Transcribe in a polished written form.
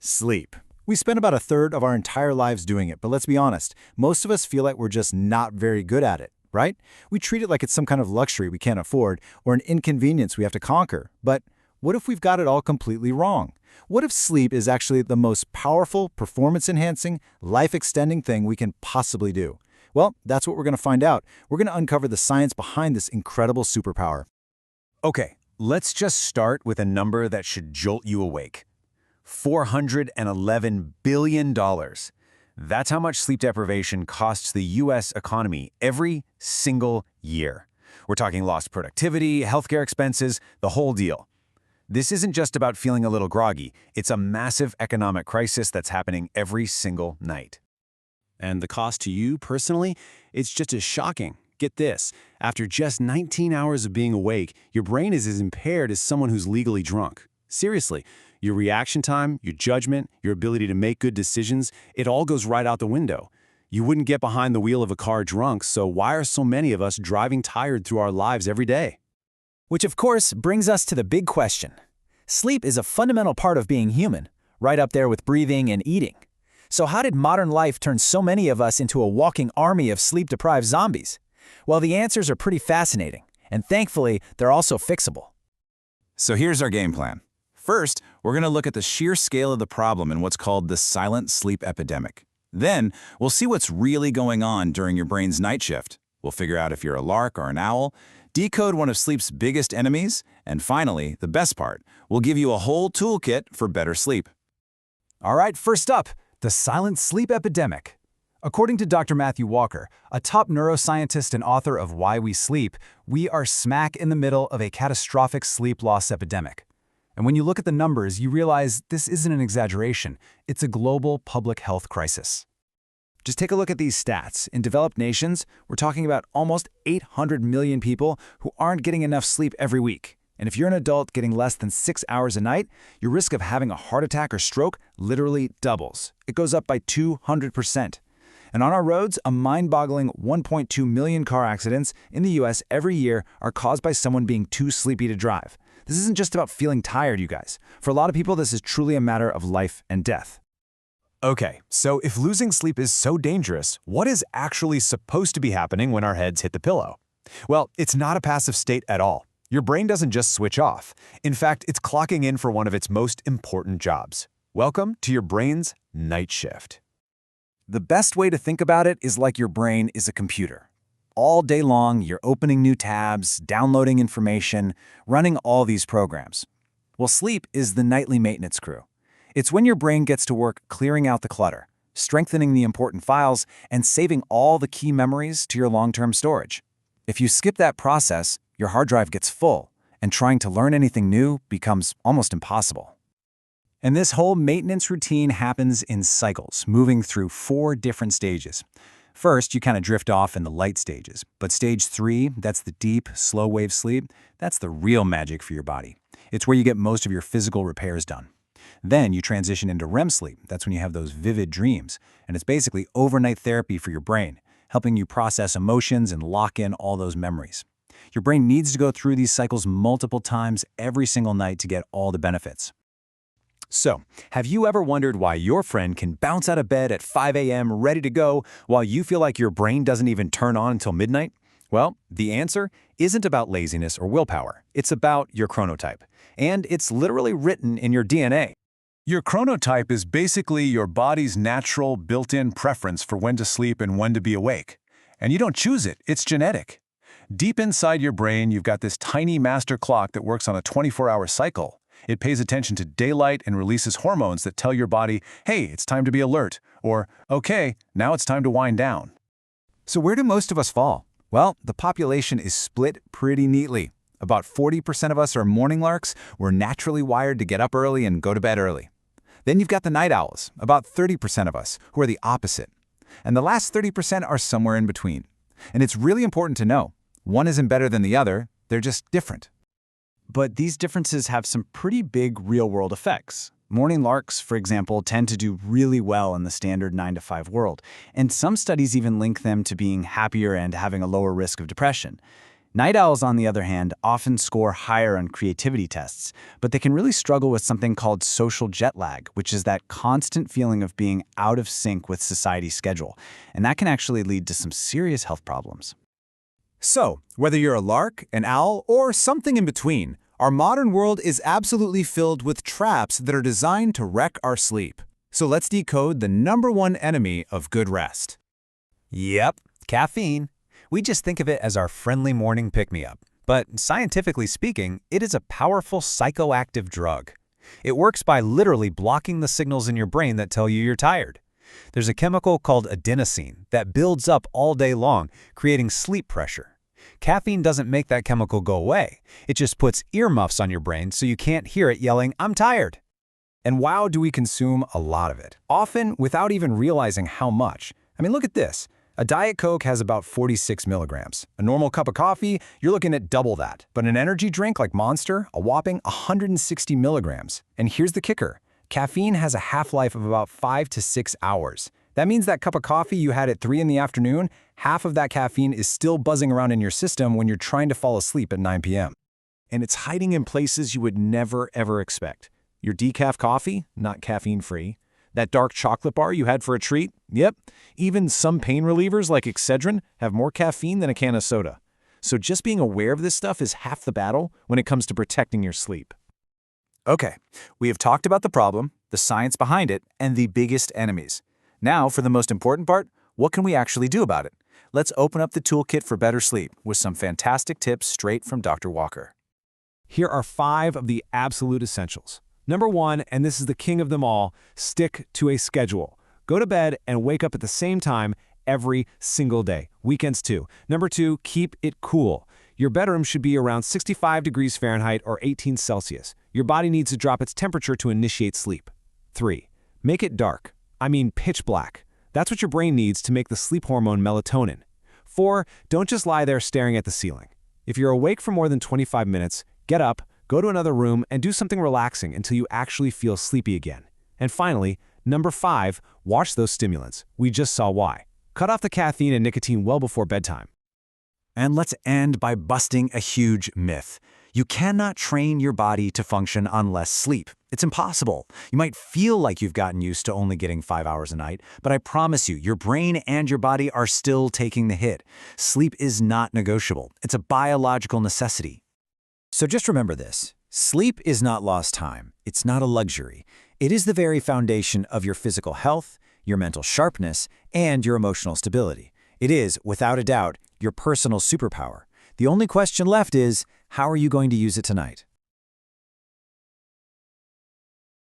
Sleep. We spend about a third of our entire lives doing it, but let's be honest, most of us feel like we're just not very good at it, right? We treat it like it's some kind of luxury we can't afford or an inconvenience we have to conquer. But what if we've got it all completely wrong? What if sleep is actually the most powerful, performance-enhancing, life-extending thing we can possibly do? Well, that's what we're going to find out. We're going to uncover the science behind this incredible superpower. Okay, let's just start with a number that should jolt you awake. $411 billion. That's how much sleep deprivation costs the U.S. economy every single year. We're talking lost productivity, healthcare expenses, the whole deal. This isn't just about feeling a little groggy. It's a massive economic crisis that's happening every single night. And the cost to you personally, it's just as shocking. Get this, after just 19 hours of being awake, your brain is as impaired as someone who's legally drunk. Seriously, your reaction time, your judgment, your ability to make good decisions, it all goes right out the window. You wouldn't get behind the wheel of a car drunk, so why are so many of us driving tired through our lives every day? Which of course brings us to the big question. Sleep is a fundamental part of being human, right up there with breathing and eating. So how did modern life turn so many of us into a walking army of sleep-deprived zombies? Well, the answers are pretty fascinating, and thankfully, they're also fixable. So here's our game plan. First, we're going to look at the sheer scale of the problem in what's called the silent sleep epidemic. Then, we'll see what's really going on during your brain's night shift. We'll figure out if you're a lark or an owl, decode one of sleep's biggest enemies, and finally, the best part, we'll give you a whole toolkit for better sleep. All right, first up, the silent sleep epidemic. According to Dr. Matthew Walker, a top neuroscientist and author of Why We Sleep, we are smack in the middle of a catastrophic sleep loss epidemic. And when you look at the numbers, you realize this isn't an exaggeration. It's a global public health crisis. Just take a look at these stats. In developed nations, we're talking about almost 800 million people who aren't getting enough sleep every week. And if you're an adult getting less than 6 hours a night, your risk of having a heart attack or stroke literally doubles. It goes up by 200%. And on our roads, a mind-boggling 1.2 million car accidents in the US every year are caused by someone being too sleepy to drive. This isn't just about feeling tired, you guys. For a lot of people, this is truly a matter of life and death. Okay, so if losing sleep is so dangerous, what is actually supposed to be happening when our heads hit the pillow? Well, it's not a passive state at all. Your brain doesn't just switch off. In fact, it's clocking in for one of its most important jobs. Welcome to your brain's night shift. The best way to think about it is like your brain is a computer. All day long, you're opening new tabs, downloading information, running all these programs. Well, sleep is the nightly maintenance crew. It's when your brain gets to work clearing out the clutter, strengthening the important files, and saving all the key memories to your long-term storage. If you skip that process, your hard drive gets full, and trying to learn anything new becomes almost impossible. And this whole maintenance routine happens in cycles, moving through 4 different stages. First, you kind of drift off in the light stages. But stage 3, that's the deep, slow-wave sleep, that's the real magic for your body. It's where you get most of your physical repairs done. Then you transition into REM sleep. That's when you have those vivid dreams. And it's basically overnight therapy for your brain, helping you process emotions and lock in all those memories. Your brain needs to go through these cycles multiple times every single night to get all the benefits. So, have you ever wondered why your friend can bounce out of bed at 5 a.m. ready to go while you feel like your brain doesn't even turn on until midnight? Well, the answer isn't about laziness or willpower. It's about your chronotype. And it's literally written in your DNA. Your chronotype is basically your body's natural built-in preference for when to sleep and when to be awake. And you don't choose it, it's genetic. Deep inside your brain, you've got this tiny master clock that works on a 24-hour cycle. It pays attention to daylight and releases hormones that tell your body, hey, it's time to be alert, or, okay, now it's time to wind down. So where do most of us fall? Well, the population is split pretty neatly. About 40% of us are morning larks. We're naturally wired to get up early and go to bed early. Then you've got the night owls, about 30% of us, who are the opposite. And the last 30% are somewhere in between. And it's really important to know, one isn't better than the other, they're just different. But these differences have some pretty big real-world effects. Morning larks, for example, tend to do really well in the standard 9 to 5 world, and some studies even link them to being happier and having a lower risk of depression. Night owls, on the other hand, often score higher on creativity tests, but they can really struggle with something called social jet lag, which is that constant feeling of being out of sync with society's schedule. And that can actually lead to some serious health problems. So, whether you're a lark, an owl, or something in between, our modern world is absolutely filled with traps that are designed to wreck our sleep. So let's decode the #1 enemy of good rest. Yep, caffeine. We just think of it as our friendly morning pick-me-up. But scientifically speaking, it is a powerful psychoactive drug. It works by literally blocking the signals in your brain that tell you you're tired. There's a chemical called adenosine that builds up all day long, creating sleep pressure. Caffeine doesn't make that chemical go away. It just puts earmuffs on your brain so you can't hear it yelling, "I'm tired." And wow, do we consume a lot of it, often without even realizing how much. I mean, look at this. A Diet Coke has about 46 milligrams. A normal cup of coffee, you're looking at double that. But an energy drink like Monster, a whopping 160 milligrams. And here's the kicker. Caffeine has a half-life of about 5 to 6 hours. That means that cup of coffee you had at 3 in the afternoon, half of that caffeine is still buzzing around in your system when you're trying to fall asleep at 9 p.m. And it's hiding in places you would never, ever expect. Your decaf coffee, not caffeine-free. That dark chocolate bar you had for a treat? Yep. Even some pain relievers like Excedrin have more caffeine than a can of soda. So just being aware of this stuff is half the battle when it comes to protecting your sleep. Okay, we have talked about the problem, the science behind it, and the biggest enemies. Now, for the most important part, what can we actually do about it? Let's open up the toolkit for better sleep with some fantastic tips straight from Dr. Walker. Here are 5 of the absolute essentials. #1, and this is the king of them all, stick to a schedule. Go to bed and wake up at the same time every single day. Weekends too. #2, keep it cool. Your bedroom should be around 65 degrees Fahrenheit or 18 Celsius. Your body needs to drop its temperature to initiate sleep. 3, make it dark. I mean pitch black. That's what your brain needs to make the sleep hormone melatonin. 4, don't just lie there staring at the ceiling. If you're awake for more than 25 minutes, get up, go to another room, and do something relaxing until you actually feel sleepy again. And finally, #5, watch those stimulants. We just saw why. Cut off the caffeine and nicotine well before bedtime. And let's end by busting a huge myth. You cannot train your body to function on less sleep. It's impossible. You might feel like you've gotten used to only getting 5 hours a night, but I promise you, your brain and your body are still taking the hit. Sleep is not negotiable. It's a biological necessity. So just remember this. Sleep is not lost time. It's not a luxury. It is the very foundation of your physical health, your mental sharpness, and your emotional stability. It is, without a doubt, your personal superpower. The only question left is, how are you going to use it tonight?